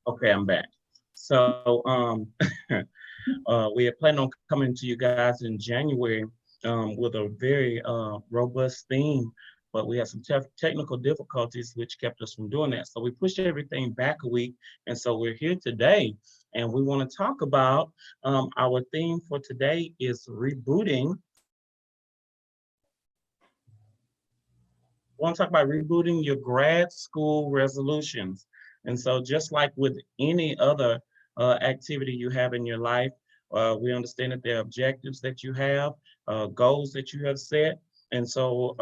Okay, I'm back. So we had planned on coming to you guys in January with a very robust theme, but we had some technical difficulties which kept us from doing that. So we pushed everything back a week, and so we're here today, and we want to talk about our theme for today is rebooting. Want to talk about rebooting your grad school resolutions. And so just like with any other activity you have in your life, we understand that there are objectives that you have, goals that you have set. And so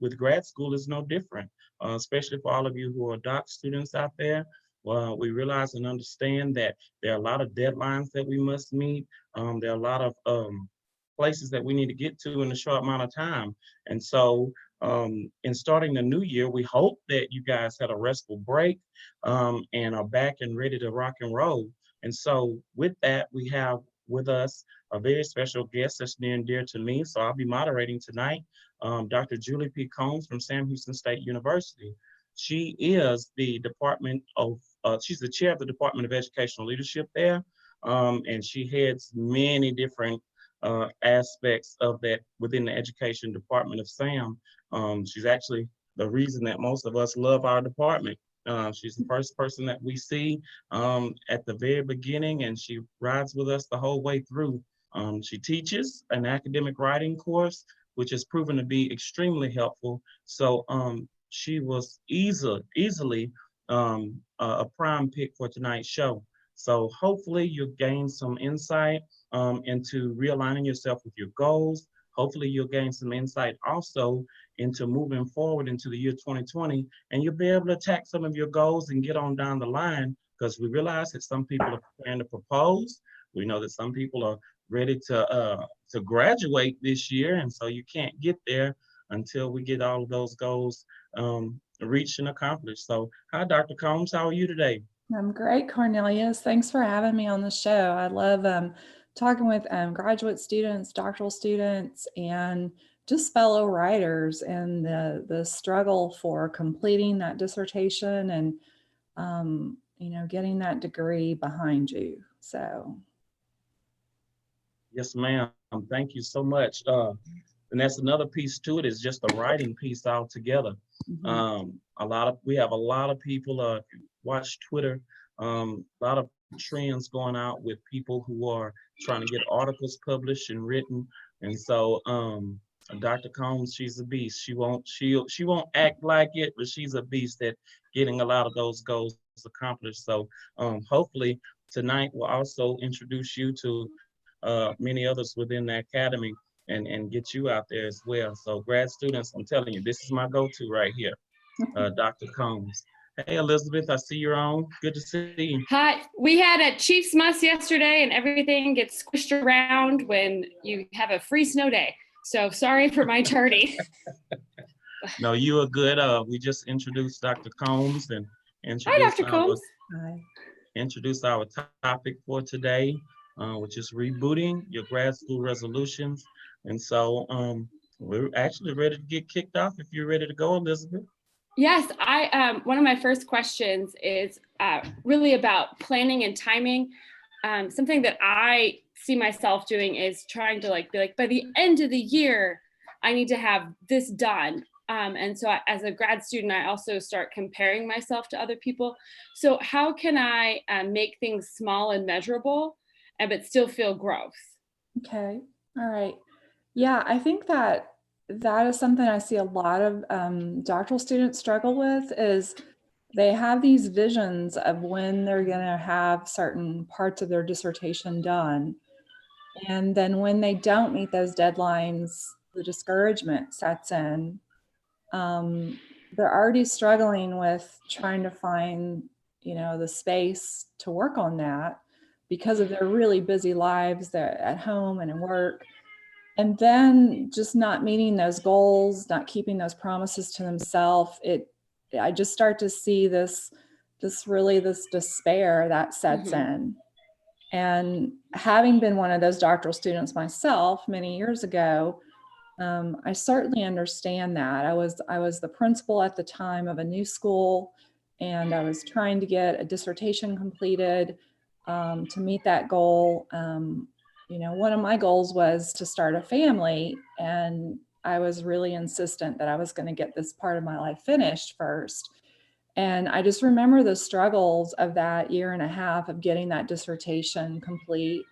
with grad school, it's no different, especially for all of you who are doc students out there. We realize and understand that there are a lot of deadlines that we must meet. There are a lot of places that we need to get to in a short amount of time. And so in starting the new year, we hope that you guys had a restful break and are back and ready to rock and roll. And so with that, we have with us a very special guest that's near and dear to me. So I'll be moderating tonight, Dr. Julie P. Combs from Sam Houston State University. She is the she's the chair of the Department of Educational Leadership there. And she heads many different aspects of that within the education department of SAM. She's actually the reason that most of us love our department. She's the first person that we see at the very beginning, and she rides with us the whole way through. She teaches an academic writing course, which has proven to be extremely helpful. So she was easily a prime pick for tonight's show. So hopefully you'll gain some insight into realigning yourself with your goals. Hopefully you'll gain some insight also into moving forward into the year 2020, and you'll be able to attack some of your goals and get on down the line, because we realize that some people are preparing to propose. We know that some people are ready to graduate this year, and so you can't get there until we get all of those goals reached and accomplished. So hi, Dr. Combs, how are you today? I'm great, Cornelius. Thanks for having me on the show. I love talking with graduate students, doctoral students, and just fellow writers, and the struggle for completing that dissertation and getting that degree behind you. So Yes, ma'am. Thank you so much. And that's another piece to it, is just the writing piece altogether. We have a lot of people, if you watch Twitter, a lot of trends going out with people who are trying to get articles published and written. And so Dr. Combs, she's a beast. She won't act like it, but she's a beast at getting a lot of those goals accomplished. So hopefully tonight we'll also introduce you to many others within the academy and get you out there as well. So grad students, I'm telling you, this is my go-to right here, Dr. Combs. Hey, Elizabeth, I see you're on. Good to see you. Hi, we had a Chiefs muss yesterday, and everything gets squished around when you have a free snow day. So sorry for my tardy. No, you are good. We just introduced Dr. Combs and Hi, Dr. Combs. Introduced our topic for today, which is rebooting your grad school resolutions. And so we're actually ready to get kicked off if you're ready to go, Elizabeth. Yes, one of my first questions is really about planning and timing. Something that I see myself doing is trying to be like, by the end of the year, I need to have this done. And so as a grad student, I also start comparing myself to other people. So how can I make things small and measurable, but still feel growth? Okay, all right. Yeah, I think that is something I see a lot of doctoral students struggle with, is they have these visions of when they're going to have certain parts of their dissertation done. And then when they don't meet those deadlines, the discouragement sets in. They're already struggling with trying to find, the space to work on that because of their really busy lives. They're at home and in work. And then just not meeting those goals, not keeping those promises to themselves, I just start to see this despair that sets in. And having been one of those doctoral students myself many years ago, I certainly understand that. I was the principal at the time of a new school, and I was trying to get a dissertation completed to meet that goal. You know, one of my goals was to start a family, and I was really insistent that I was going to get this part of my life finished first. And I just remember the struggles of that year and a half of getting that dissertation complete.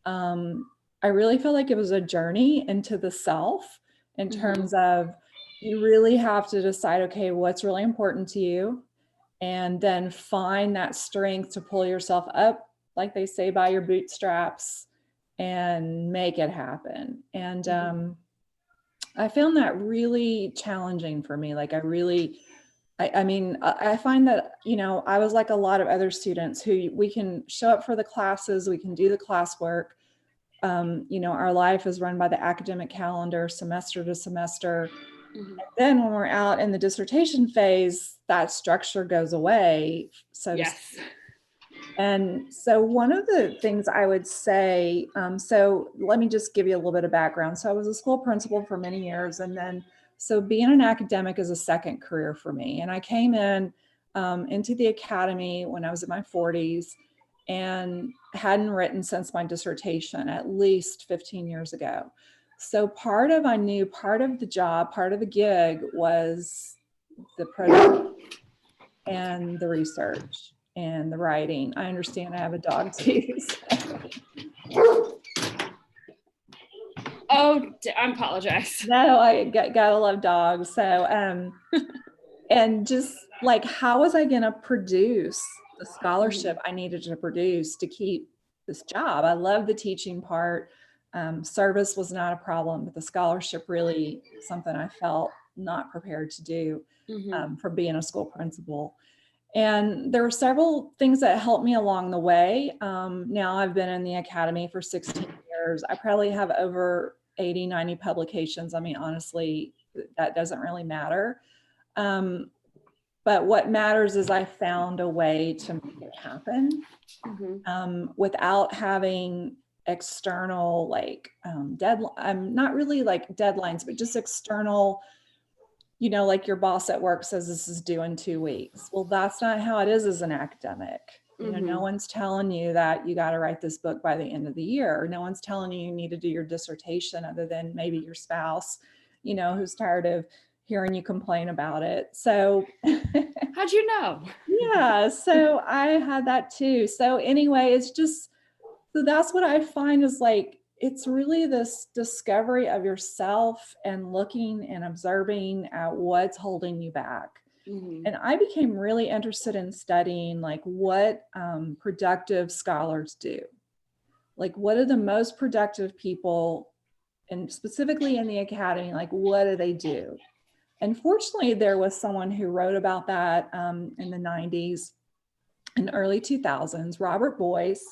I really feel like it was a journey into the self in terms of you really have to decide, okay, what's really important to you? And then find that strength to pull yourself up, like they say, by your bootstraps and make it happen. And I found that really challenging for me. Like I mean, I find that, you know, I was like a lot of other students who we can show up for the classes, we can do the classwork. You know, our life is run by the academic calendar, semester to semester. Then when we're out in the dissertation phase, that structure goes away. So and so one of the things I would say, so let me just give you a little bit of background. So I was a school principal for many years, and then so being an academic is a second career for me. And I came in into the academy when I was in my 40s and hadn't written since my dissertation at least 15 years ago. So I knew part of the job, part of the gig was the production and the research and the writing. I understand I have a dog too. So. Oh, I apologize. No, I gotta love dogs. So, and just like, how was I gonna produce the scholarship I needed to produce to keep this job? I love the teaching part. Service was not a problem, but the scholarship really something I felt not prepared to do for being a school principal. And there were several things that helped me along the way. Now I've been in the academy for 16 years. I probably have over 80, 90 publications. I mean, honestly, that doesn't really matter. But what matters is I found a way to make it happen without having external like deadline. Not really like deadlines, but just external, you know, like your boss at work says this is due in 2 weeks. Well, that's not how it is as an academic. You know, no one's telling you that you got to write this book by the end of the year. No one's telling you you need to do your dissertation other than maybe your spouse, you know, who's tired of hearing you complain about it. So how'd you know? Yeah, so I had that too. So anyway, it's just, so that's what I find is like, it's really this discovery of yourself and looking and observing at what's holding you back. And I became really interested in studying like what productive scholars do. Like what are the most productive people, and specifically in the academy, like what do they do? And fortunately, there was someone who wrote about that in the 90s and early 2000s. Robert Boyce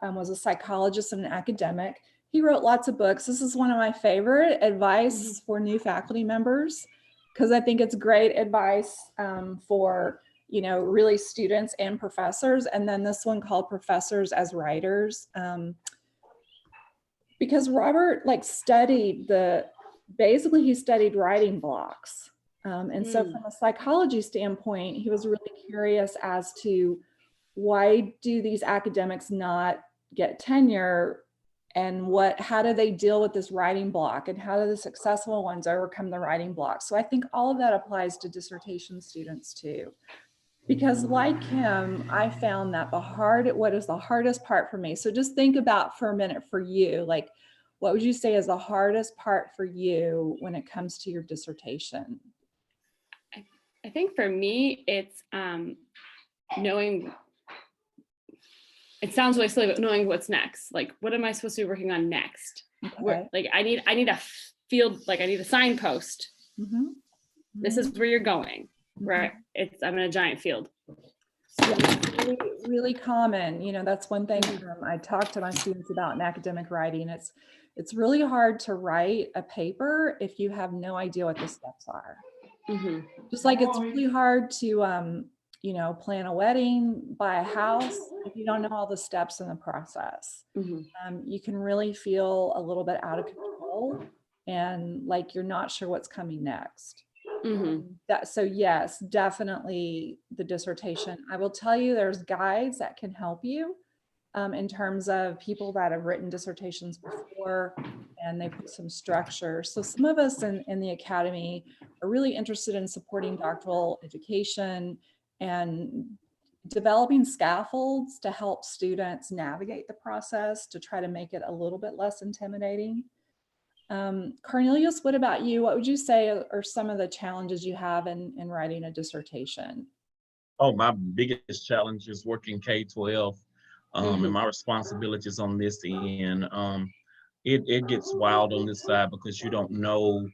was a psychologist and an academic. He wrote lots of books. This is one of my favorite advice for new faculty members, because I think it's great advice for, you know, really students and professors. And then this one called Professors as Writers, because Robert like studied basically he studied writing blocks. And so from a psychology standpoint, he was really curious as to why do these academics not get tenure, and how do they deal with this writing block, and how do the successful ones overcome the writing block? So I think all of that applies to dissertation students too, because like him, I found that what is the hardest part for me? So just think about for a minute for you, like, what would you say is the hardest part for you when it comes to your dissertation? I think for me, it's knowing, it sounds really silly, but knowing what's next. Like, what am I supposed to be working on next? Okay. Like, I need a field, like I need a signpost. This is where you're going, right? I'm in a giant field. Yeah, it's really, really common. You know, that's one thing I talk to my students about in academic writing. It's really hard to write a paper if you have no idea what the steps are. Just like it's really hard to, you know, plan a wedding, buy a house, if you don't know all the steps in the process. You can really feel a little bit out of control and like you're not sure what's coming next. So yes, definitely the dissertation. I will tell you, there's guides that can help you in terms of people that have written dissertations before, and they put some structure. So some of us in the academy are really interested in supporting doctoral education and developing scaffolds to help students navigate the process to try to make it a little bit less intimidating. Cornelius, what about you? What would you say are some of the challenges you have in writing a dissertation? Oh, my biggest challenge is working K-12, and my responsibilities on this end. It gets wild on this side because you don't know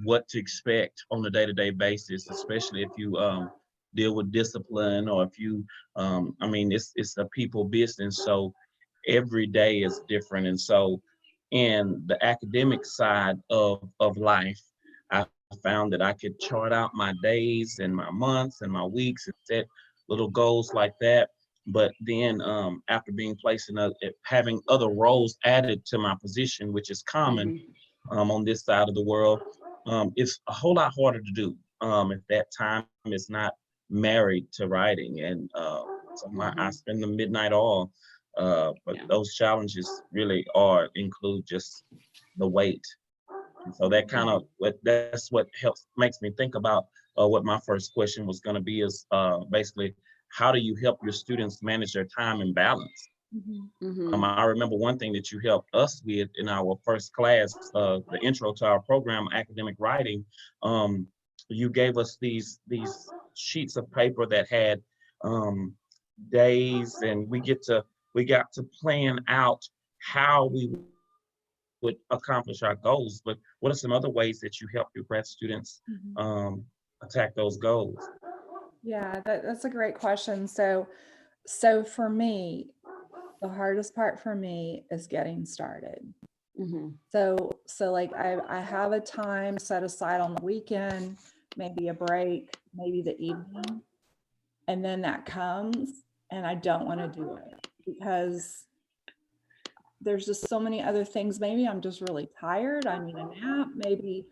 what to expect on a day-to-day basis, especially if you deal with discipline, or if you, I mean, it's a people business, so every day is different. And so in the academic side of life, I found that I could chart out my days and my months and my weeks and set little goals like that. But then after being placed in having other roles added to my position, which is common on this side of the world, it's a whole lot harder to do if that time is not married to writing. And so I spend the midnight oil, but those challenges really include just the weight. And so that kind of that's what makes me think about what my first question was going to be, is basically, how do you help your students manage their time and balance? I remember one thing that you helped us with in our first class, the intro to our program, academic writing. You gave us these sheets of paper that had days, and we got to plan out how we would accomplish our goals. But what are some other ways that you help your grad students attack those goals? Yeah, that's a great question. So for me, the hardest part for me is getting started. So like I have a time set aside on the weekend, maybe a break, maybe the evening, and then that comes and I don't want to do it because there's just so many other things. Maybe I'm just really tired. I need a nap. Maybe,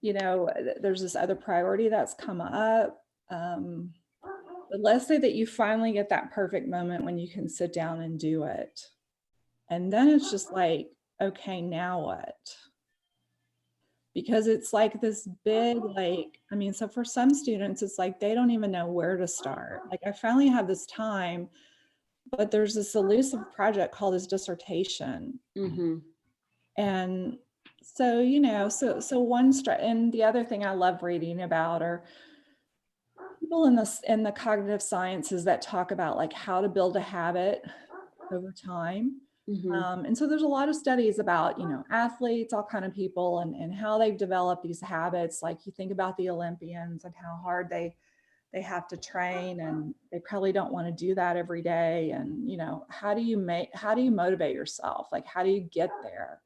there's this other priority that's come up. But let's say that you finally get that perfect moment when you can sit down and do it. And then it's just like, okay, now what? Because it's like this big, so for some students, it's like they don't even know where to start. Like I finally have this time, but there's this elusive project called his dissertation. And so, so and the other thing I love reading about are people in the cognitive sciences that talk about like how to build a habit over time. And so there's a lot of studies about, athletes, all kind of people, and how they've developed these habits. Like you think about the Olympians and how hard they have to train, and they probably don't want to do that every day. And, how do you motivate yourself? Like, how do you get there?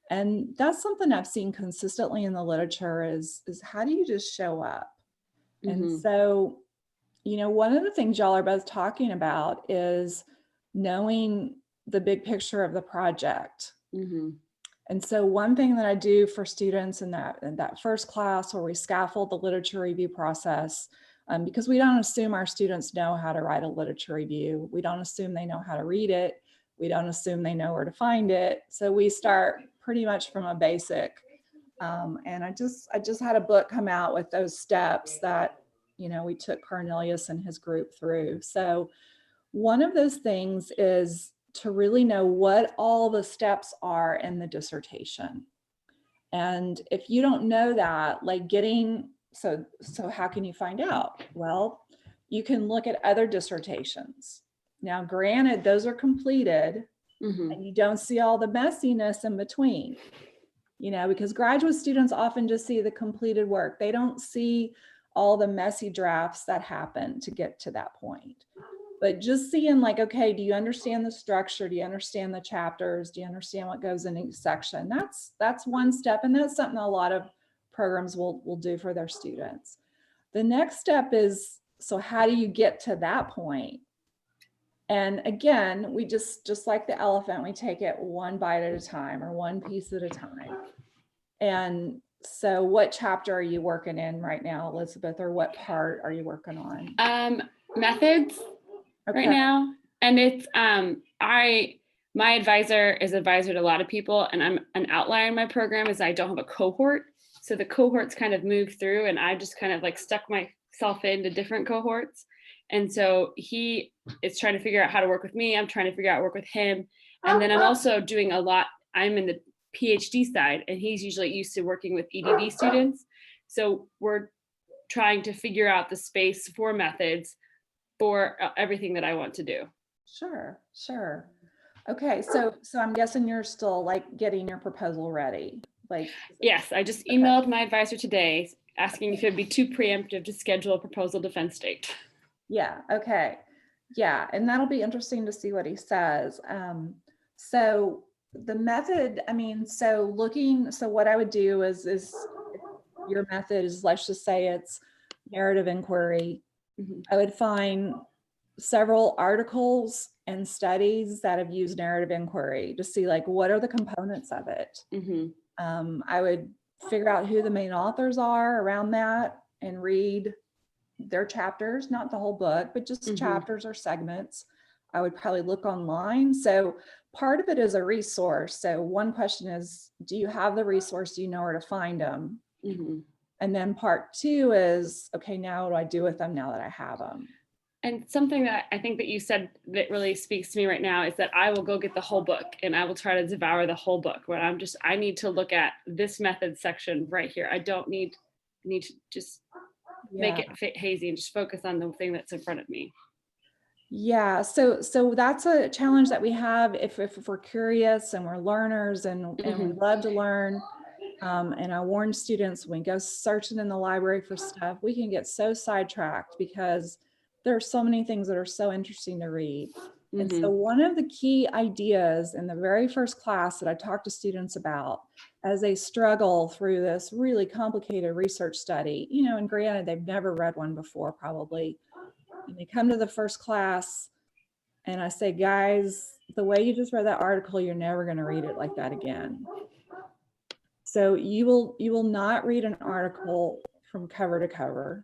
And that's something I've seen consistently in the literature is how do you just show up? And so, one of the things y'all are both talking about is knowing the big picture of the project. And so one thing that I do for students in that first class where we scaffold the literature review process, because we don't assume our students know how to write a literature review. We don't assume they know how to read it. We don't assume they know where to find it. So we start pretty much from a basic. And I just had a book come out with those steps that, we took Cornelius and his group through. So one of those things is to really know what all the steps are in the dissertation. And if you don't know that, like so how can you find out? Well, you can look at other dissertations. Now, granted, those are completed and you don't see all the messiness in between, because graduate students often just see the completed work. They don't see all the messy drafts that happen to get to that point. But just seeing like, okay, do you understand the structure? Do you understand the chapters? Do you understand what goes in each section? That's one step. And that's something a lot of programs will do for their students. The next step is, so how do you get to that point? And again, we just like the elephant, we take it one bite at a time or one piece at a time. And So what chapter are you working in right now, Elizabeth, or what part are you working on? Methods right now. And it's, my advisor is advisor to a lot of people, and I'm an outlier in my program is I don't have a cohort. So the cohorts kind of move through, and I just kind of like stuck myself into different cohorts. And so he is trying to figure out how to work with me. I'm trying to figure out how to work with him. And then I'm also doing a lot, I'm in the PhD side, and he's usually used to working with EDD students. So we're trying to figure out the space for methods for everything that I want to do. Sure, sure. Okay, so I'm guessing you're still like getting your proposal ready. Like, yes, I just emailed my advisor today asking if it'd be too preemptive to schedule a proposal defense date. Yeah, okay. Yeah, and that'll be interesting to see what he says. So the method, I mean, so what I would do is your method is, let's just say it's narrative inquiry. Mm-hmm. I would find several articles and studies that have used narrative inquiry to see like, what are the components of it? Mm-hmm. I would figure out who the main authors are around that and read their chapters, not the whole book, but just Mm-hmm. chapters or segments. I would probably look online. So part of it is a resource. So one question is, do you have the resource? Do you know where to find them? Mm-hmm. And then part two is, okay, now what do I do with them now that I have them? And something that I think that you said that really speaks to me right now is that I will go get the whole book and I will try to devour the whole book. Where I need to look at this method section right here. I don't need to just make it hazy and just focus on the thing that's in front of me. Yeah, so that's a challenge that we have if we're curious and we're learners and we love to learn. And I warn students, when we go searching in the library for stuff, we can get so sidetracked because there are so many things that are so interesting to read. Mm-hmm. And so one of the key ideas in the very first class that I talked to students about as they struggle through this really complicated research study, you know, and granted, they've never read one before probably, and they come to the first class and I say, guys, the way you just read that article, you're never going to read it like that again. So you will not read an article from cover to cover,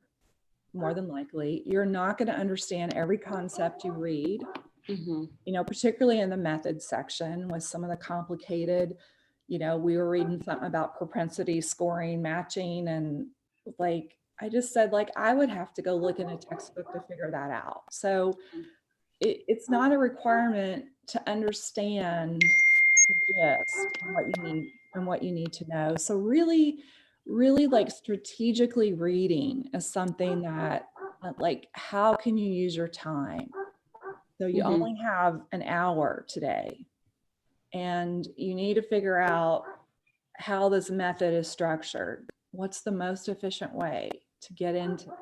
more than likely. You're not going to understand every concept you read, mm-hmm. you know, particularly in the methods section with some of the complicated, you know, we were reading something about propensity scoring, matching, and like, I just said, like, I would have to go look in a textbook to figure that out. So it's not a requirement to understand the gist and what you need to know. So really like strategically reading is something that like, how can you use your time? So you mm-hmm. only have an hour today and you need to figure out how this method is structured. What's the most efficient way to get into it?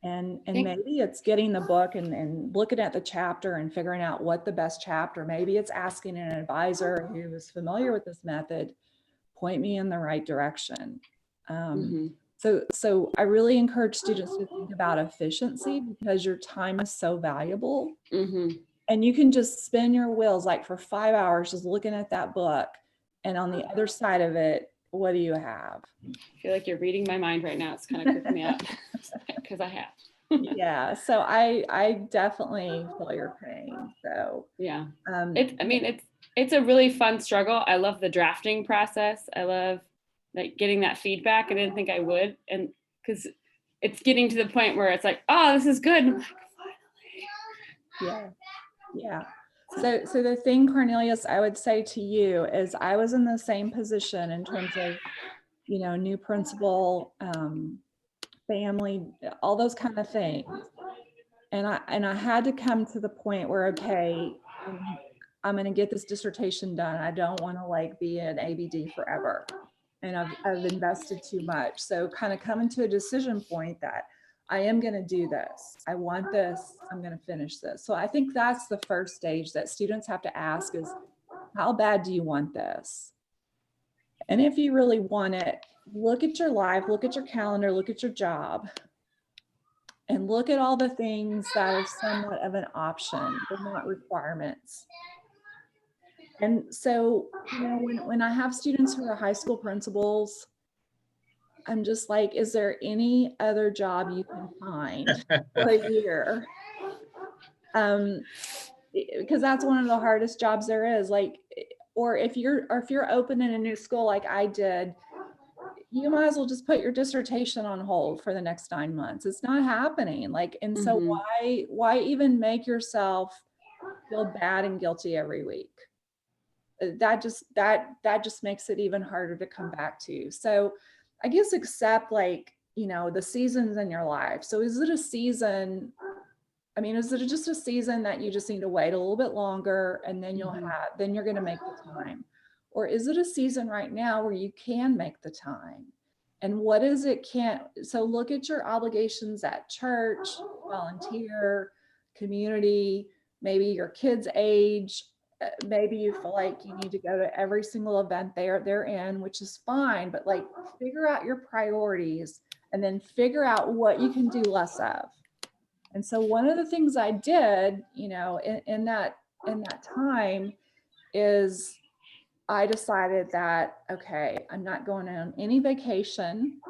And maybe it's getting the book and looking at the chapter and figuring out what the best chapter, maybe it's asking an advisor who is familiar with this method, point me in the right direction. Mm-hmm. So I really encourage students to think about efficiency because your time is so valuable. Mm-hmm. And you can just spin your wheels like for 5 hours just looking at that book. And on the other side of it, what do you have? I feel like you're reading my mind right now. It's kind of creeping me out because I have. Yeah, so I definitely feel your pain. So yeah, it's a really fun struggle. I love the drafting process. I love like getting that feedback. I didn't think I would, and because it's getting to the point where it's like, oh, this is good. And I'm like, finally. Yeah. So the thing, Cornelius, I would say to you is I was in the same position in terms of, you know, new principal, family, all those kind of things. And I had to come to the point where, okay, I'm going to get this dissertation done. I don't want to like be an ABD forever. And I've invested too much. So kind of coming to a decision point that I am going to do this. I want this. I'm going to finish this. So I think that's the first stage that students have to ask is, how bad do you want this? And if you really want it, look at your life, look at your calendar, look at your job, and look at all the things that are somewhat of an option. They're not requirements. And so, when I have students who are high school principals, I'm just like, is there any other job you can find for a year? Because that's one of the hardest jobs there is. Like, or if you're opening a new school like I did, you might as well just put your dissertation on hold for the next 9 months. It's not happening. Like, and so why even make yourself feel bad and guilty every week? That just makes it even harder to come back to. So I guess accept, like, the seasons in your life. So is it a season? I mean, is it just a season that you just need to wait a little bit longer and then then you're going to make the time? Or is it a season right now where you can make the time? And what is it can't? So look at your obligations at church, volunteer, community, maybe your kids' age. Maybe you feel like you need to go to every single event they're in, which is fine, but like figure out your priorities and then figure out what you can do less of. And so one of the things I did, in that time is I decided that, okay, I'm not going on any vacation.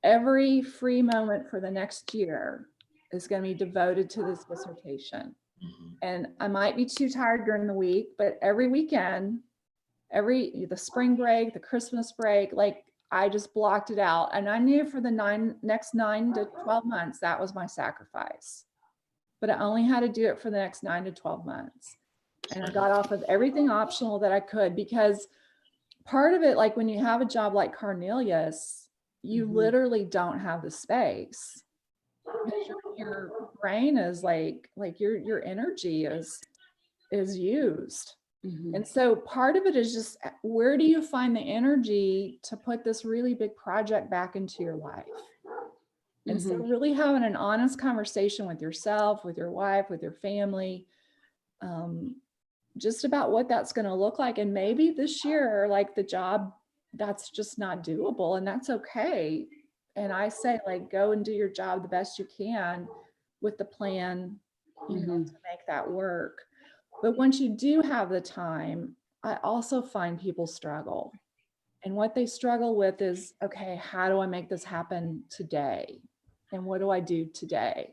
Every free moment for the next year is going to be devoted to this dissertation. And I might be too tired during the week, but every weekend, the spring break, the Christmas break, like I just blocked it out. And I knew for the next 9 to 12 months, that was my sacrifice. But I only had to do it for the next 9 to 12 months. And I got off of everything optional that I could, because part of it, like when you have a job like Cornelius, you literally don't have the space. Your brain is like your energy is used. And so part of it is just, where do you find the energy to put this really big project back into your life? And so really having an honest conversation with yourself, with your wife, with your family, just about what that's going to look like. And maybe this year, like the job, that's just not doable, and that's okay. And I say, like, go and do your job the best you can with the plan, to make that work. But once you do have the time, I also find people struggle. And what they struggle with is, okay, how do I make this happen today? And what do I do today?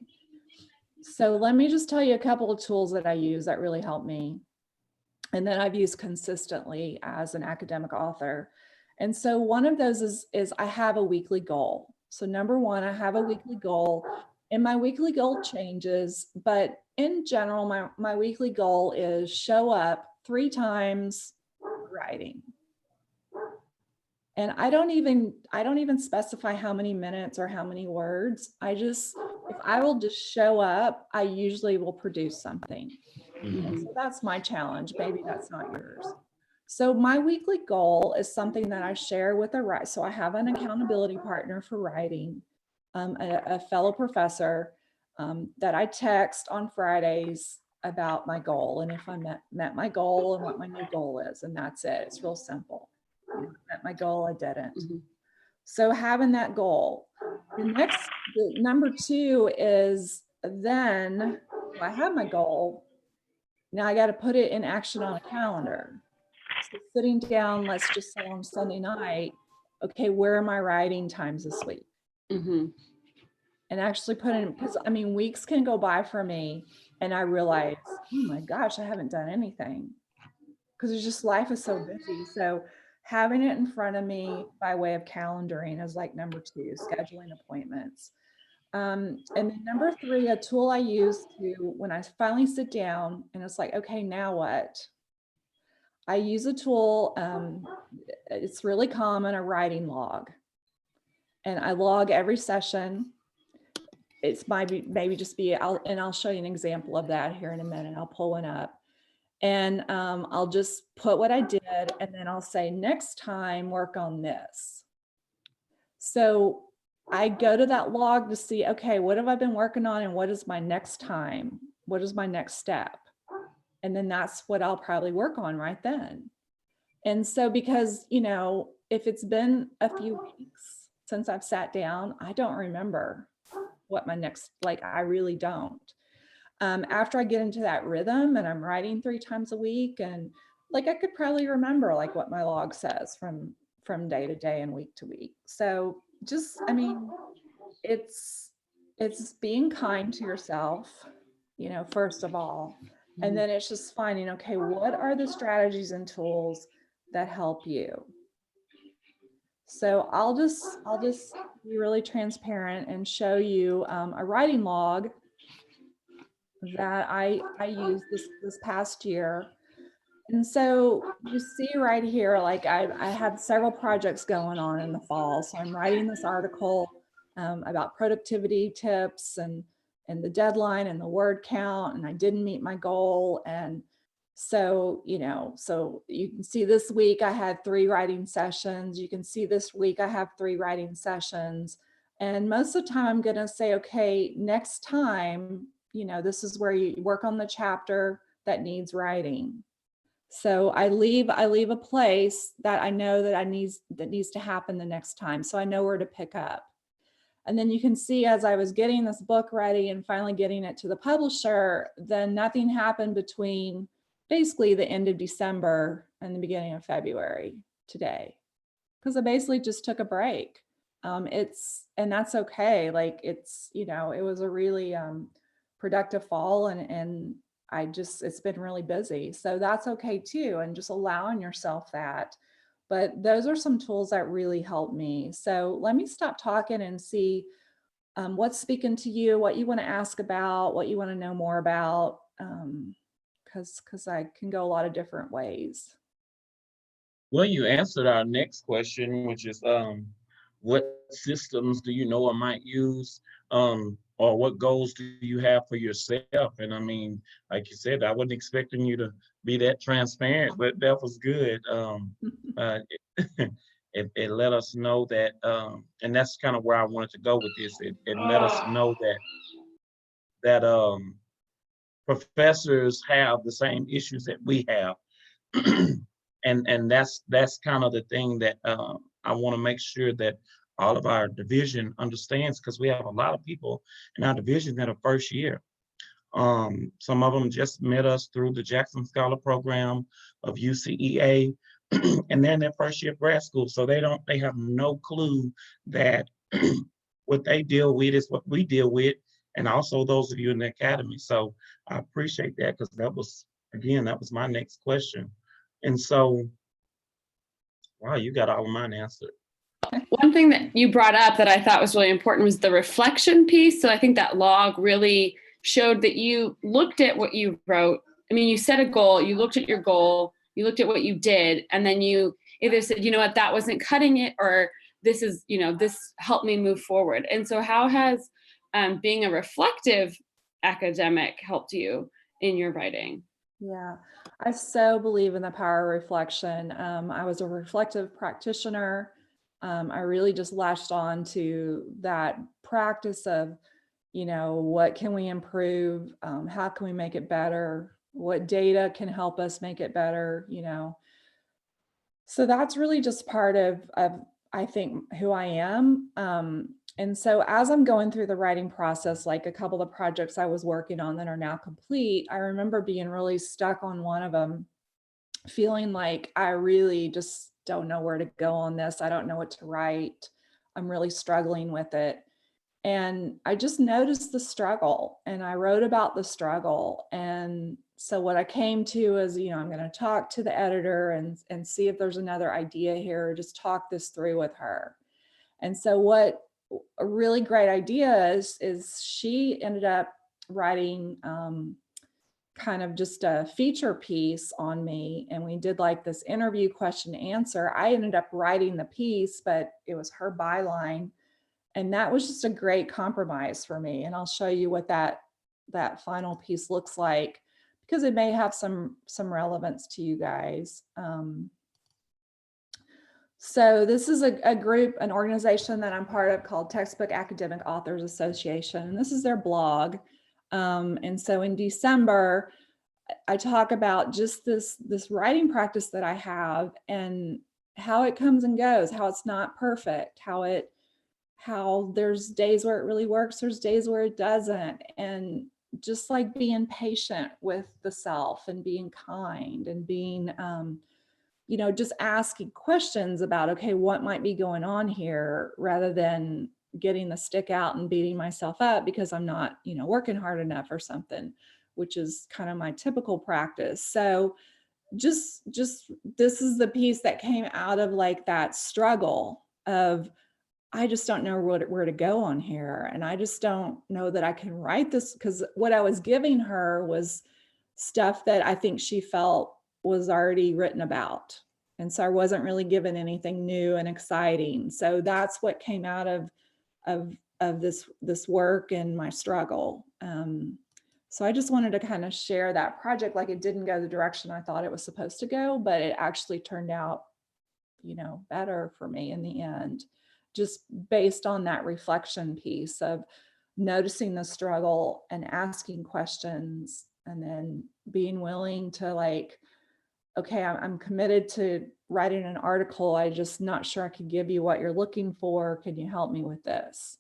So let me just tell you a couple of tools that I use that really help me, and that I've used consistently as an academic author. And so one of those is I have a weekly goal. So number one, I have a weekly goal, and my weekly goal changes, but in general, my weekly goal is show up 3 times writing. And I don't even specify how many minutes or how many words. If I will just show up, I usually will produce something. So that's my challenge. Maybe that's not yours. So my weekly goal is something that I share with a writer. So I have an accountability partner for writing, a fellow professor that I text on Fridays about my goal, and if I met my goal and what my new goal is, and that's it. It's real simple. I met my goal, I didn't. So having that goal. The number 2 is, then I have my goal. Now I got to put it in action on a calendar. So sitting down, let's just say on Sunday night, okay, where are my writing times this week? And actually put in, because I mean, weeks can go by for me and I realize, oh my gosh, I haven't done anything, because it's just, life is so busy. So having it in front of me by way of calendaring is like number 2, scheduling appointments. And then number 3, a tool I use when I finally sit down and it's like, okay, now what? I use a tool, it's really common, a writing log. And I log every session. It's maybe just be, I'll show you an example of that here in a minute. I'll pull one up. And I'll just put what I did, and then I'll say, next time, work on this. So I go to that log to see, okay, what have I been working on, and what is my next time? What is my next step? And then that's what I'll probably work on right then. And so, because, if it's been a few weeks since I've sat down, I don't remember what my next, I really don't. After I get into that rhythm and I'm writing 3 times a week and like I could probably remember like what my log says from day to day and week to week. So just, I mean, it's being kind to yourself, you know, first of all, and then it's just finding, okay, what are the strategies and tools that help you? So I'll just be really transparent and show you a writing log that I used this past year. And so you see right here, like I had several projects going on in the fall. So I'm writing this article about productivity tips and the deadline and the word count, and I didn't meet my goal. And so, you know, so you can see this week I had 3 writing sessions. You can see this week I have 3 writing sessions. And most of the time I'm going to say, okay, next time, you know, this is where you work on the chapter that needs writing. So I leave a place that I know that needs to happen the next time. So I know where to pick up. And then you can see as I was getting this book ready and finally getting it to the publisher, then nothing happened between basically the end of December and the beginning of February today, because I basically just took a break. And that's okay. Like it's, you know, it was a really productive fall, and it's been really busy. So that's okay too. And just allowing yourself that. But those are some tools that really help me. So let me stop talking and see what's speaking to you, what you want to ask about, what you want to know more about, because I can go a lot of different ways. Well, you answered our next question, which is what systems do you know or might use, or what goals do you have for yourself? And I mean, like you said, I wasn't expecting you to be that transparent, but that was good. Uh, it let us know that, and that's kind of where I wanted to go with this. It let us know that professors have the same issues that we have. And that's kind of the thing that I want to make sure that all of our division understands, because we have a lot of people in our division that are first year. Some of them just met us through the Jackson Scholar Program of UCEA, and they're in their first year of grad school, so they have no clue that what they deal with is what we deal with, and also those of you in the academy. So I appreciate that, because that was my next question. And so, wow, you got all of mine answered. One thing that you brought up that I thought was really important was the reflection piece. So I think that log really showed that you looked at what you wrote. I mean, you set a goal, you looked at your goal, you looked at what you did, and then you either said, you know what, that wasn't cutting it, or this is, you know, this helped me move forward. And so how has being a reflective academic helped you in your writing? Yeah, I so believe in the power of reflection. I was a reflective practitioner. I really just latched on to that practice of, you know, what can we improve? How can we make it better? What data can help us make it better? You know, so that's really just part of I think who I am. And so as I'm going through the writing process, like a couple of projects I was working on that are now complete, I remember being really stuck on one of them, feeling like I really just don't know where to go on this. I don't know what to write. I'm really struggling with it. And I just noticed the struggle, and I wrote about the struggle. And so what I came to is, you know, I'm going to talk to the editor and see if there's another idea here, or just talk this through with her. And so what a really great idea is she ended up writing kind of just a feature piece on me. And we did like this interview question answer. I ended up writing the piece, but it was her byline. And that was just a great compromise for me. And I'll show you what that final piece looks like, because it may have some relevance to you guys. So this is a group, an organization that I'm part of called Textbook Academic Authors Association. And this is their blog. And so in December, I talk about just this writing practice that I have, and how it comes and goes, how it's not perfect, how there's days where it really works, there's days where it doesn't. And just like being patient with the self and being kind and being, you know, just asking questions about, okay, what might be going on here, rather than getting the stick out and beating myself up because I'm not, you know, working hard enough or something, which is kind of my typical practice. So just this is the piece that came out of like that struggle of, I just don't know where to go on here. And I just don't know that I can write this, because what I was giving her was stuff that I think she felt was already written about. And so I wasn't really given anything new and exciting. So that's what came out of this work and my struggle. So I just wanted to kind of share that project. Like, it didn't go the direction I thought it was supposed to go, but it actually turned out, you know, better for me in the end, just based on that reflection piece of noticing the struggle and asking questions, and then being willing to like, okay, I'm committed to writing an article. I just not sure I could give you what you're looking for. Can you help me with this?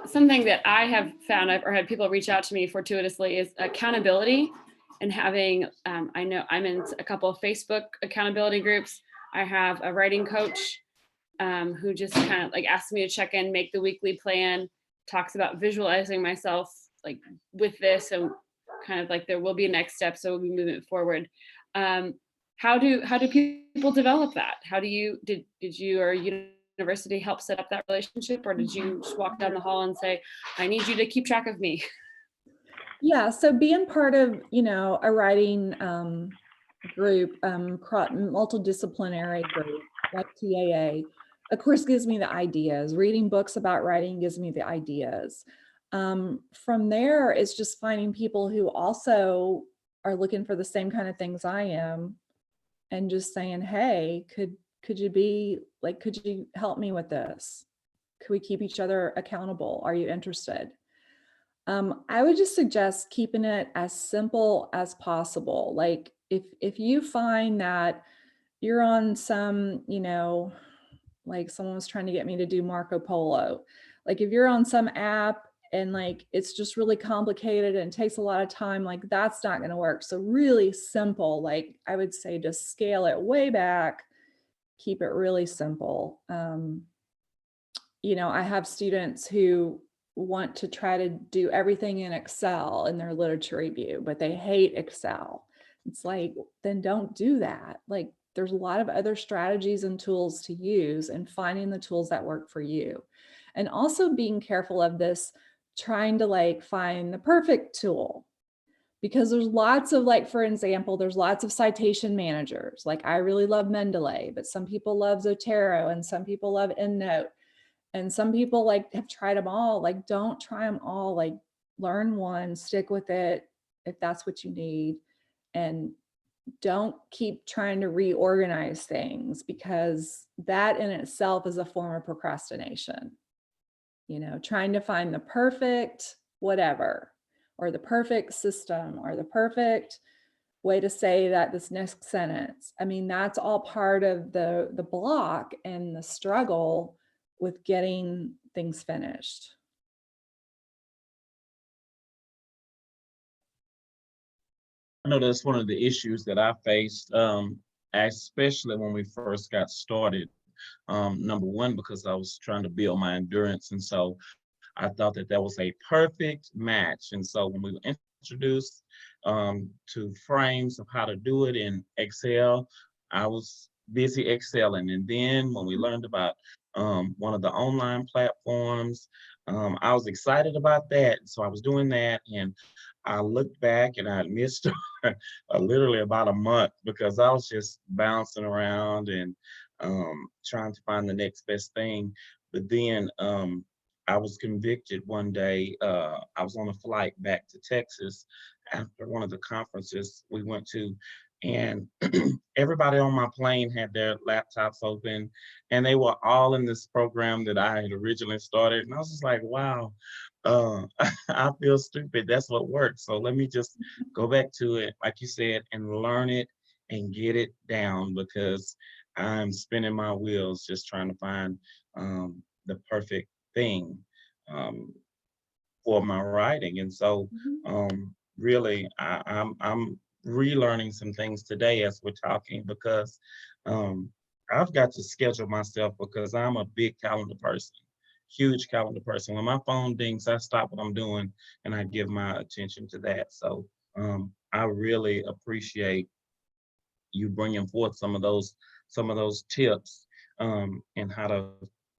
Something that I have found, or had people reach out to me fortuitously, is accountability, and having, I know I'm in a couple of Facebook accountability groups. I have a writing coach who just kind of like asks me to check in, make the weekly plan, talks about visualizing myself like with this, and kind of like there will be a next step, so we'll be moving forward. How do people develop that? How do you, did you or university help set up that relationship, or did you just walk down the hall and say, I need you to keep track of me? Yeah, so being part of, you know, a writing group, multidisciplinary group like TAA, of course, gives me the ideas. Reading books about writing gives me the ideas. From there, it's just finding people who also are looking for the same kind of things I am, and just saying, hey, could you be like, could you help me with this? Could we keep each other accountable? Are you interested? I would just suggest keeping it as simple as possible. Like if you find that you're on some, you know, like someone was trying to get me to do Marco Polo, like if you're on some app and like it's just really complicated and takes a lot of time, like that's not going to work. So really simple, like I would say just scale it way back, keep it really simple. You know, I have students who want to try to do everything in Excel in their literature review, but they hate Excel. It's like, then don't do that. Like there's a lot of other strategies and tools to use, and finding the tools that work for you. And also being careful of this, trying to like find the perfect tool, because there's lots of, like, for example, there's lots of citation managers. Like I really love Mendeley, but some people love Zotero and some people love EndNote. And some people like have tried them all. Like, don't try them all. Like, learn one, stick with it if that's what you need. And don't keep trying to reorganize things, because that in itself is a form of procrastination. You know, trying to find the perfect whatever, or the perfect system, or the perfect way to say that this next sentence. I mean, that's all part of the block and the struggle with getting things finished. I know that's one of the issues that I faced, especially when we first got started. Number one, because I was trying to build my endurance. And so I thought that that was a perfect match. And so when we were introduced to frames of how to do it in Excel, I was busy excelling. And then when we learned about one of the online platforms, I was excited about that. So I was doing that, and I looked back and I missed literally about a month, because I was just bouncing around and trying to find the next best thing. But then I was convicted one day. I was on a flight back to Texas after one of the conferences we went to, and everybody on my plane had their laptops open, and they were all in this program that I had originally started. And I was just like, wow, I feel stupid. That's what works. So let me just go back to it, like you said, and learn it and get it down, because I'm spinning my wheels just trying to find the perfect thing um, for my writing. And so Mhm. really I'm relearning some things today as we're talking because um, I've got to schedule myself because I'm a big calendar person, huge calendar person. When my phone dings, I stop what I'm doing and I give my attention to that. So I really appreciate you bringing forth some of those tips and how to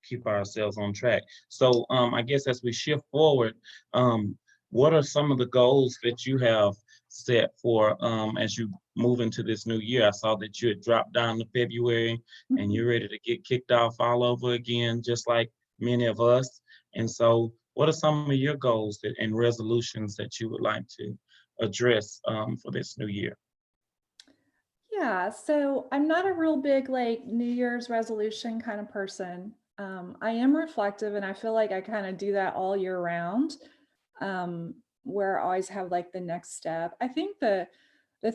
keep ourselves on track. So I guess as we shift forward, um, what are some of the goals that you have set for as you move into this new year? I saw that you had dropped down to February and Mhm. you're ready to get kicked off all over again, just like many of us. And so, what are some of your goals and resolutions that you would like to address for this new year? Yeah, so I'm not a real big like New Year's resolution kind of person. I am reflective and I feel like I kind of do that all year round, where I always have like the next step. I think the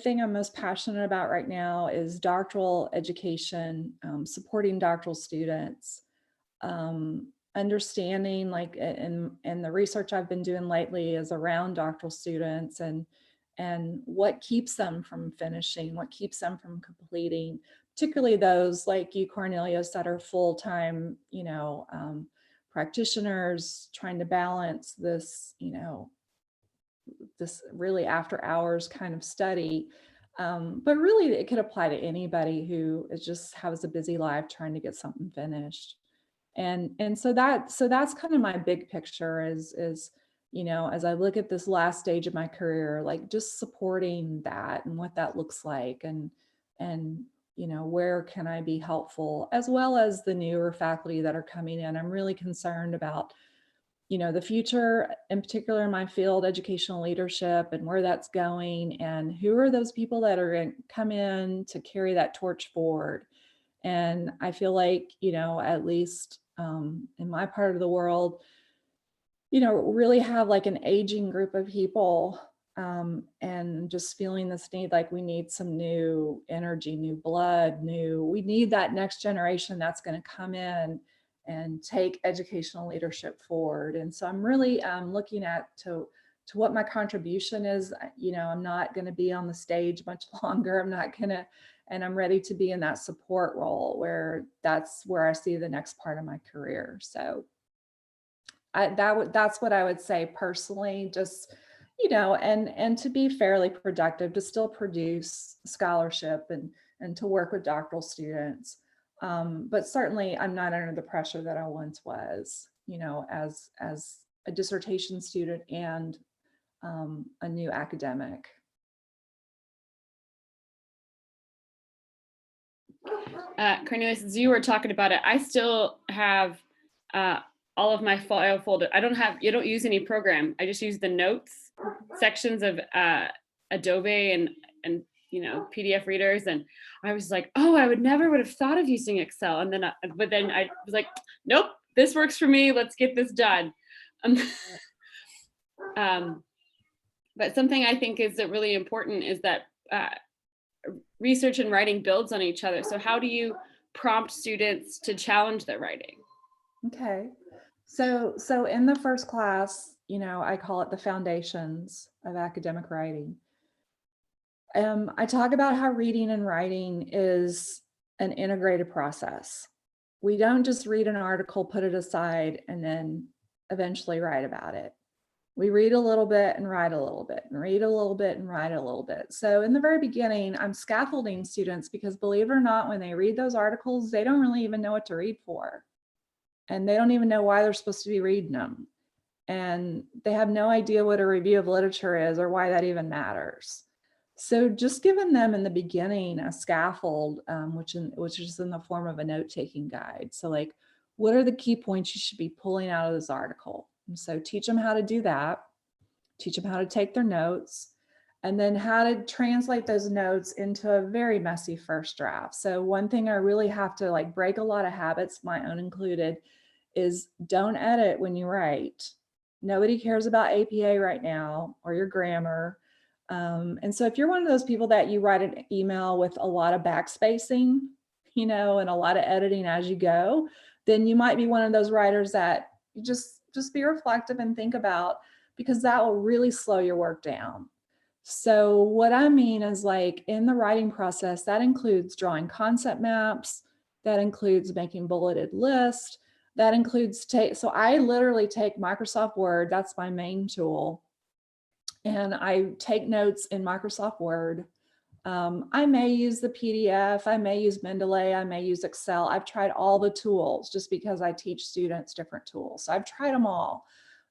thing I'm most passionate about right now is doctoral education, supporting doctoral students, understanding like and the research I've been doing lately is around doctoral students and what keeps them from finishing, what keeps them from completing, particularly those like you, Cornelius, that are full-time, practitioners trying to balance this, this really after hours kind of study. But really it could apply to anybody who is just has a busy life trying to get something finished. And so that's kind of my big picture is as I look at this last stage of my career, like just supporting that and what that looks like and where can I be helpful, as well as the newer faculty that are coming in. I'm really concerned about the future, in particular in my field, educational leadership, and where that's going, and who are those people that are going to come in to carry that torch forward. And I feel like, at least in my part of the world, really have like an aging group of people, and just feeling this need, like we need some new energy, new blood, we need that next generation that's going to come in and take educational leadership forward. And so I'm really looking at to what my contribution is. I'm not going to be on the stage much longer. I'm not going to, and I'm ready to be in that support role where that's where I see the next part of my career. So that's what I would say personally, just, and to be fairly productive, to still produce scholarship and to work with doctoral students. But certainly I'm not under the pressure that I once was, as a dissertation student and a new academic. Cornelius, as you were talking about it, I still have all of my file folder. You don't use any program. I just use the notes sections of Adobe and PDF readers. And I was like, oh, I would have thought of using Excel. And then, but then I was like, nope, this works for me. Let's get this done. But something I think is really important is that research and writing builds on each other. So how do you prompt students to challenge their writing? Okay. So in the first class, I call it the foundations of academic writing. I talk about how reading and writing is an integrated process. We don't just read an article, put it aside, and then eventually write about it. We read a little bit and write a little bit and read a little bit and write a little bit. So in the very beginning, I'm scaffolding students because, believe it or not, when they read those articles, they don't really even know what to read for. And they don't even know why they're supposed to be reading them. And they have no idea what a review of literature is or why that even matters. So just giving them in the beginning a scaffold, which is in the form of a note-taking guide. So like, what are the key points you should be pulling out of this article? And so teach them how to do that, teach them how to take their notes, and then how to translate those notes into a very messy first draft. So one thing I really have to like break a lot of habits, my own included, is don't edit when you write. Nobody cares about APA right now or your grammar. And so if you're one of those people that you write an email with a lot of backspacing, and a lot of editing as you go, then you might be one of those writers that you just be reflective and think about, because that will really slow your work down. So what I mean is, like, in the writing process, that includes drawing concept maps, that includes making bulleted lists, that includes so I literally take Microsoft Word, that's my main tool, and I take notes in Microsoft Word. I may use the PDF, I may use Mendeley, I may use Excel. I've tried all the tools just because I teach students different tools. So I've tried them all.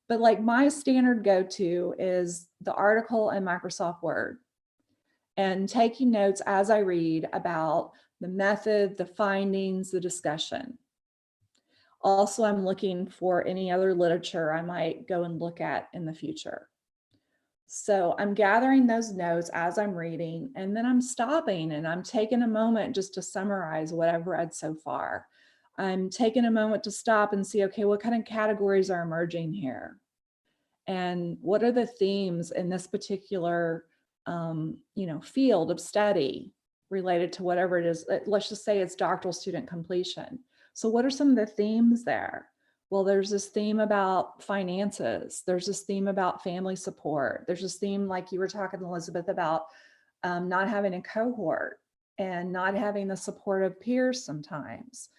But like, my standard go-to is the article in Microsoft Word, and taking notes as I read about the method, the findings, the discussion. Also, I'm looking for any other literature I might go and look at in the future. So I'm gathering those notes as I'm reading, and then I'm stopping and I'm taking a moment just to summarize what I've read so far. I'm taking a moment to stop and see, okay, what kind of categories are emerging here? And what are the themes in this particular field of study related to whatever it is? Let's just say it's doctoral student completion. So what are some of the themes there? Well, there's this theme about finances. There's this theme about family support. There's this theme, like you were talking, Elizabeth, about not having a cohort and not having the support of peers sometimes.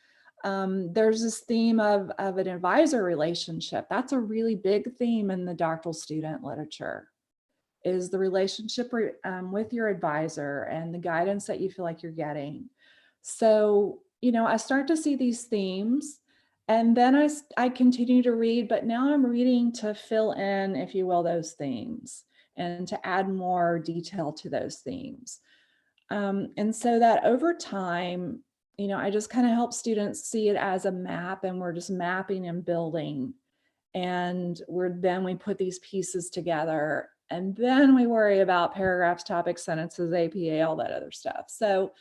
There's this theme of an advisor relationship. That's a really big theme in the doctoral student literature, is the relationship with your advisor and the guidance that you feel like you're getting. So, I start to see these themes, and then I continue to read, but now I'm reading to fill in, if you will, those themes and to add more detail to those themes. And so that over time, I just kind of help students see it as a map, and we're just mapping and building. And then we put these pieces together, and then we worry about paragraphs, topics, sentences, APA, all that other stuff. So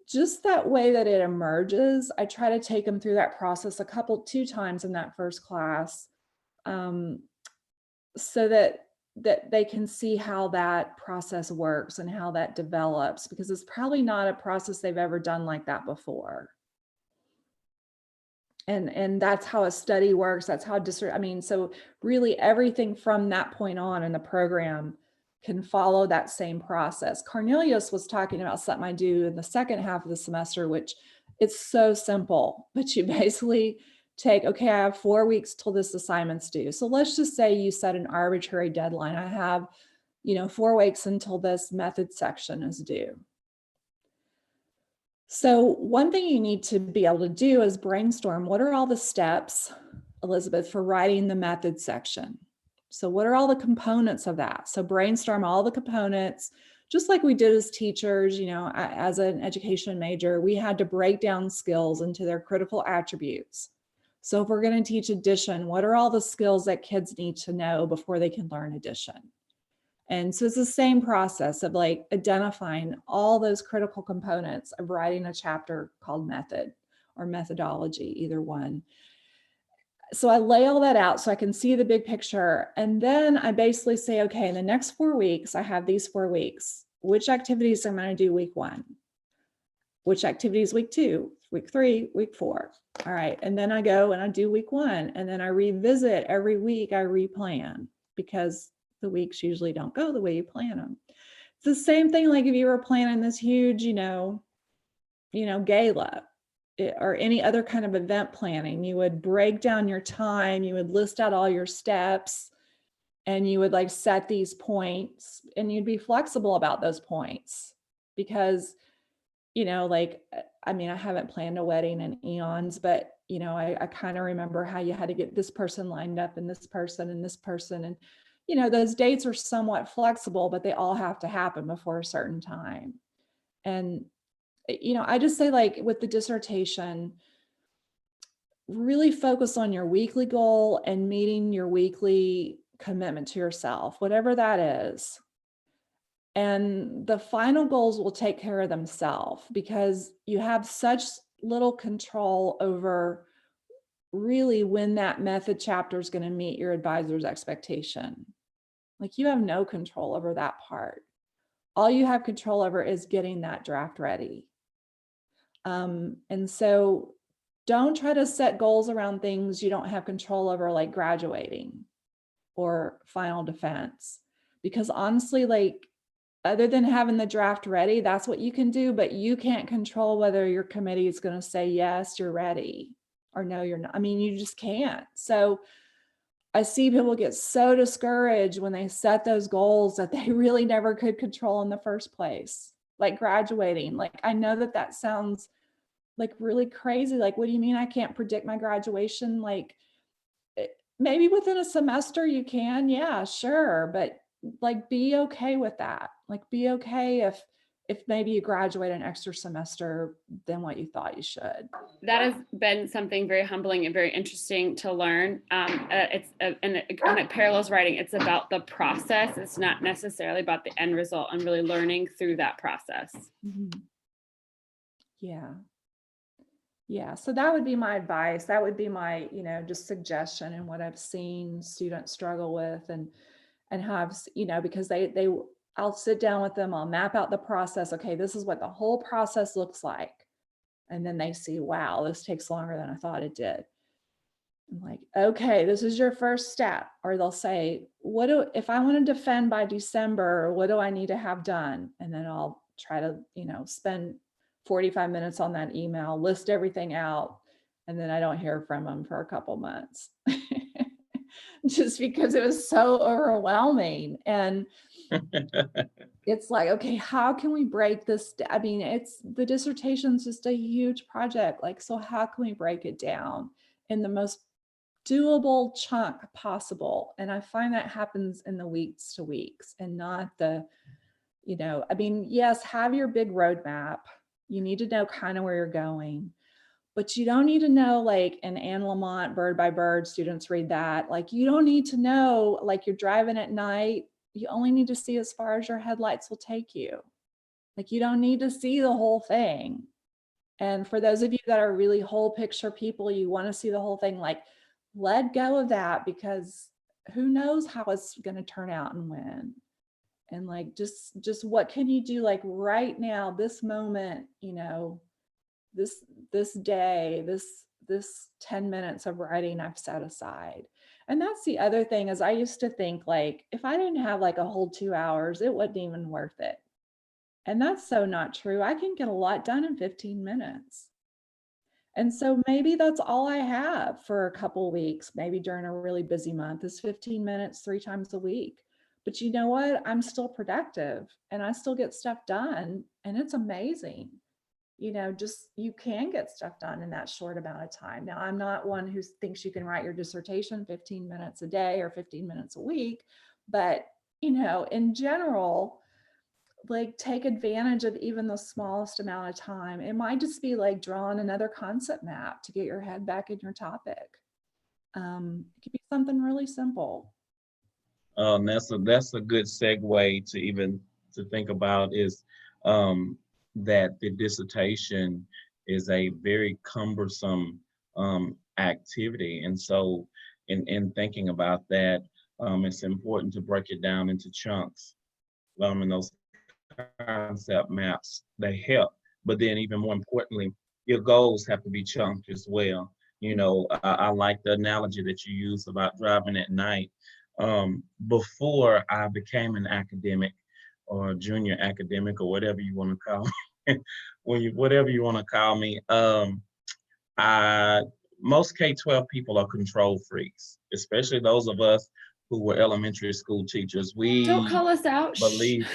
just that way that it emerges, I try to take them through that process 2 times in that first class, so that they can see how that process works and how that develops, because it's probably not a process they've ever done like that before. And that's how a study works. That's how so really everything from that point on in the program can follow that same process. Cornelius was talking about something I do in the second half of the semester, which it's so simple, but you basically take, okay, I have 4 weeks till this assignment's due. So let's just say you set an arbitrary deadline. I have, 4 weeks until this method section is due. So one thing you need to be able to do is brainstorm, what are all the steps, Elizabeth, for writing the method section? So what are all the components of that? So brainstorm all the components, just like we did as teachers. As an education major, we had to break down skills into their critical attributes. So if we're going to teach addition, what are all the skills that kids need to know before they can learn addition? And so it's the same process of like identifying all those critical components of writing a chapter called method or methodology, either one. So I lay all that out so I can see the big picture. And then I basically say, okay, in the next 4 weeks, I have these 4 weeks. Which activities am I going to do week 1? Which activities week 2, week 3, week 4? All right. And then I go and I do week 1. And then I revisit every week, I replan, because the weeks usually don't go the way you plan them. It's the same thing like if you were planning this huge, gala or any other kind of event planning. You would break down your time, you would list out all your steps, and you would like set these points, and you'd be flexible about those points, because I haven't planned a wedding in eons, but I kind of remember how you had to get this person lined up and this person and this person, and those dates are somewhat flexible, but they all have to happen before a certain time. And I just say, like, with the dissertation, really focus on your weekly goal and meeting your weekly commitment to yourself, whatever that is. And the final goals will take care of themselves, because you have such little control over really when that method chapter is going to meet your advisor's expectation. Like, you have no control over that part. All you have control over is getting that draft ready. And so don't try to set goals around things you don't have control over, like graduating or final defense, because honestly, like, other than having the draft ready, that's what you can do, but you can't control whether your committee is going to say, yes, you're ready, or no, you're not. I mean, you just can't. So I see people get so discouraged when they set those goals that they really never could control in the first place, like graduating. Like, I know that that sounds like really crazy. Like, what do you mean I can't predict my graduation? Like, maybe within a semester you can, yeah, sure, but like, be okay with that. Like, be okay if maybe you graduate an extra semester than what you thought you should. That has been something very humbling and very interesting to learn. And it parallels writing. It's about the process. It's not necessarily about the end result, and really learning through that process. Mm-hmm. Yeah. Yeah, so that would be my advice. That would be my, just suggestion, and what I've seen students struggle with, and have, because I'll sit down with them, I'll map out the process. Okay, this is what the whole process looks like. And then they see, wow, this takes longer than I thought it did. I'm like, okay, this is your first step. Or they'll say, if I want to defend by December, what do I need to have done? And then I'll try to, spend 45 minutes on that email, list everything out, and then I don't hear from them for a couple months. Just because it was so overwhelming. And it's like, okay, how can we break this? I mean, the dissertation's just a huge project. Like, so how can we break it down in the most doable chunk possible? And I find that happens in the weeks to weeks, and not yes, have your big roadmap. You need to know kind of where you're going, but you don't need to know, like in Anne Lamott, Bird by Bird, students read that. Like, you don't need to know, like, you're driving at night, you only need to see as far as your headlights will take you. Like, you don't need to see the whole thing. And for those of you that are really whole picture people, you want to see the whole thing, like, let go of that, because who knows how it's going to turn out and when. And like, just what can you do, like right now, this moment, this day, this 10 minutes of writing I've set aside. And that's the other thing, is I used to think, like, if I didn't have like a whole 2 hours, it wasn't even worth it. And that's so not true. I can get a lot done in 15 minutes. And so maybe that's all I have for a couple of weeks, maybe during a really busy month, is 15 minutes 3 times a week. But you know what? I'm still productive, and I still get stuff done, and it's amazing. You can get stuff done in that short amount of time. Now, I'm not one who thinks you can write your dissertation 15 minutes a day or 15 minutes a week, but in general, like, take advantage of even the smallest amount of time. It might just be like drawing another concept map to get your head back in your topic. It could be something really simple. And that's a good segue to think about, is that the dissertation is a very cumbersome activity. And so in thinking about that, it's important to break it down into chunks. And those concept maps, they help. But then even more importantly, your goals have to be chunked as well. I like the analogy that you use about driving at night. Before I became an academic, or junior academic, or whatever you want to call me, whatever you want to call me, most K-12 people are control freaks, especially those of us who were elementary school teachers. Don't call us out. Believe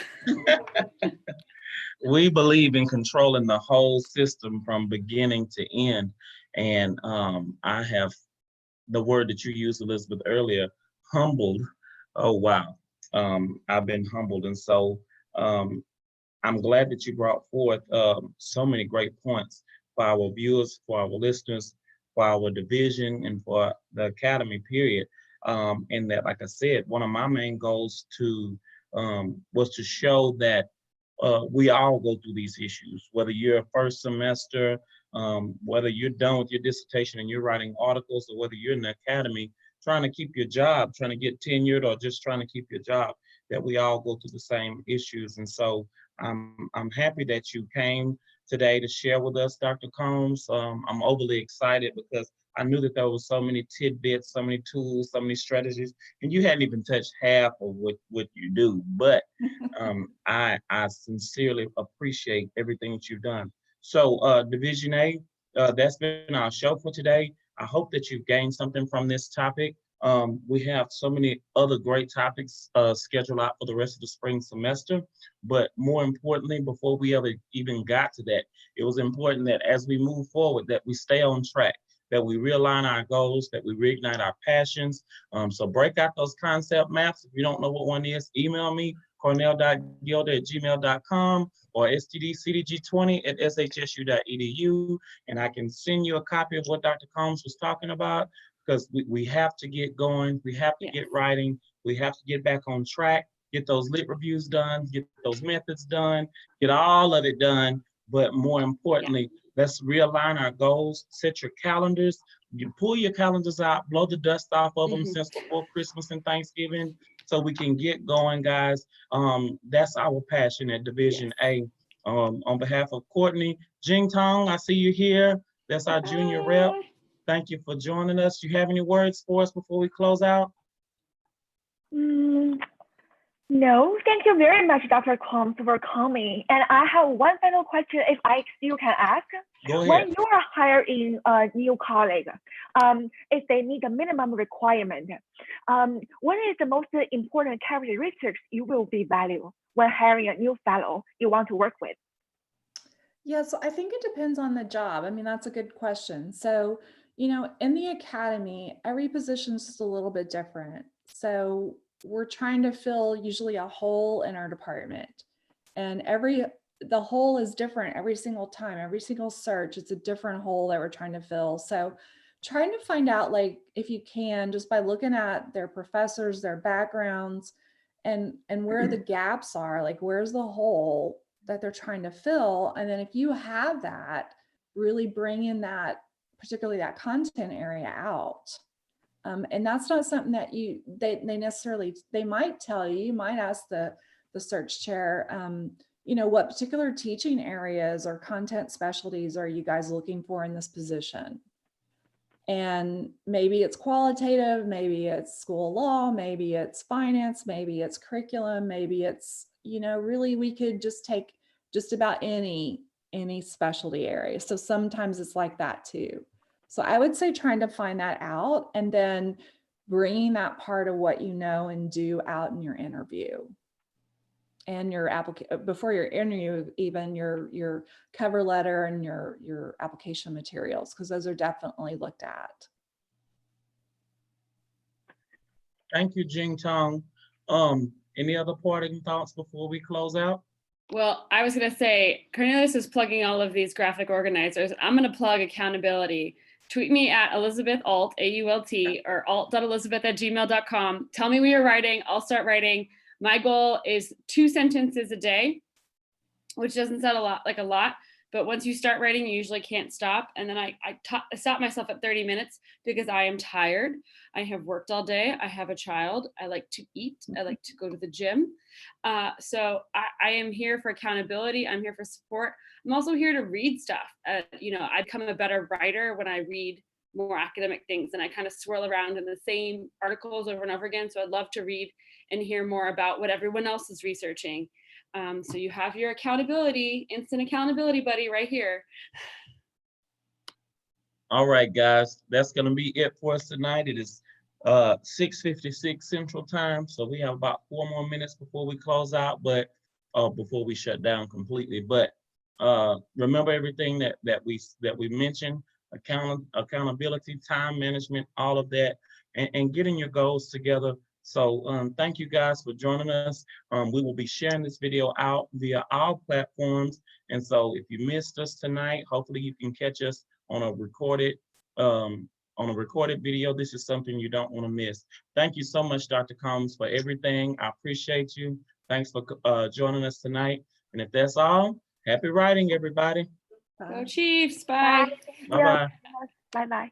we believe in controlling the whole system from beginning to end. And I have, the word that you used, Elizabeth, earlier, humbled. Oh, wow. I've been humbled. And so I'm glad that you brought forth so many great points for our viewers, for our listeners, for our division, and for the academy, period. And that, like I said, one of my main goals was to show that we all go through these issues, whether you're a first semester, whether you're done with your dissertation and you're writing articles, or whether you're in the academy trying to keep your job, trying to get tenured, or just trying to keep your job, that we all go through the same issues. And so I'm happy that you came today to share with us, Dr. Combs. I'm overly excited because I knew that there was so many tidbits, so many tools, so many strategies, and you hadn't even touched half of what you do. But I sincerely appreciate everything that you've done. So Division A, that's been our show for today. I hope that you've gained something from this topic. We have so many other great topics scheduled out for the rest of the spring semester. But more importantly, before we ever even got to that, it was important that as we move forward, that we stay on track, that we realign our goals, that we reignite our passions. So break out those concept maps. If you don't know what one is, email me, cornell.gilda@gmail.com or stdcdg20@shsu.edu, and I can send you a copy of what Dr. Combs was talking about, because we have to get going, we have to get writing, we have to get back on track, get those lit reviews done, get those methods done, get all of it done. But more importantly, let's realign our goals, set your calendars, you pull your calendars out, blow the dust off of them since before Christmas and Thanksgiving, so we can get going, guys. That's our passion at Division A. On behalf of Courtney, Jing Tong, I see you here. That's our junior rep. Thank you for joining us. Do you have any words for us before we close out? No, thank you very much, Dr. Combs, for coming. And I have one final question, if I still can ask. Go ahead. When you are hiring a new colleague, if they meet a minimum requirement, what is the most important characteristics you will be valued when hiring a new fellow you want to work with? Yeah, so I think it depends on the job. I mean, that's a good question. So, you know, in the academy, every position is just a little bit different. So we're trying to fill usually a hole in our department, and the hole is different every single time, every single search, it's a different hole that we're trying to fill. So trying to find out, like, if you can, just by looking at their professors, their backgrounds, and where the gaps are, like where's the hole that they're trying to fill. And then if you have that, really bring in that, particularly that content area out. And that's not something that they might tell you, you might ask the search chair, you know, what particular teaching areas or content specialties are you guys looking for in this position? And maybe it's qualitative, maybe it's school of law, maybe it's finance, maybe it's curriculum, maybe it's, you know, really we could just take just about any specialty area. So sometimes it's like that too. So I would say trying to find that out and then bringing that part of what you know and do out in your interview and your application, before your interview, even your cover letter and your application materials, because those are definitely looked at. Thank you, Jing Tong. Any other parting thoughts before we close out? Well, I was going to say, Cornelius is plugging all of these graphic organizers. I'm going to plug accountability. Tweet me at Elizabeth Alt, A-U-L-T, or alt.elizabeth@gmail.com. Tell me what you're writing. I'll start writing. My goal is 2 sentences a day, which doesn't sound like a lot, but once you start writing, you usually can't stop. And then I stop myself at 30 minutes because I am tired. I have worked all day. I have a child. I like to eat. I like to go to the gym. So I am here for accountability. I'm here for support. I'm also here to read stuff. You know, I become a better writer when I read more academic things, and I kind of swirl around in the same articles over and over again. So I'd love to read and hear more about what everyone else is researching. So you have your accountability, instant accountability buddy right here. All right, guys, that's going to be it for us tonight. It is 6:56 Central Time, so we have about 4 more minutes before we close out, but before we shut down completely. But remember everything that we mentioned: accountability, time management, all of that, and getting your goals together. So thank you guys for joining us. We will be sharing this video out via all platforms, and so if you missed us tonight, hopefully you can catch us on a recorded video. This is something you don't want to miss. Thank you so much, Dr. Combs, for everything. I appreciate you. Thanks for joining us tonight. And if that's all, happy writing, everybody. Go Chiefs. Bye. Bye-bye. Bye-bye.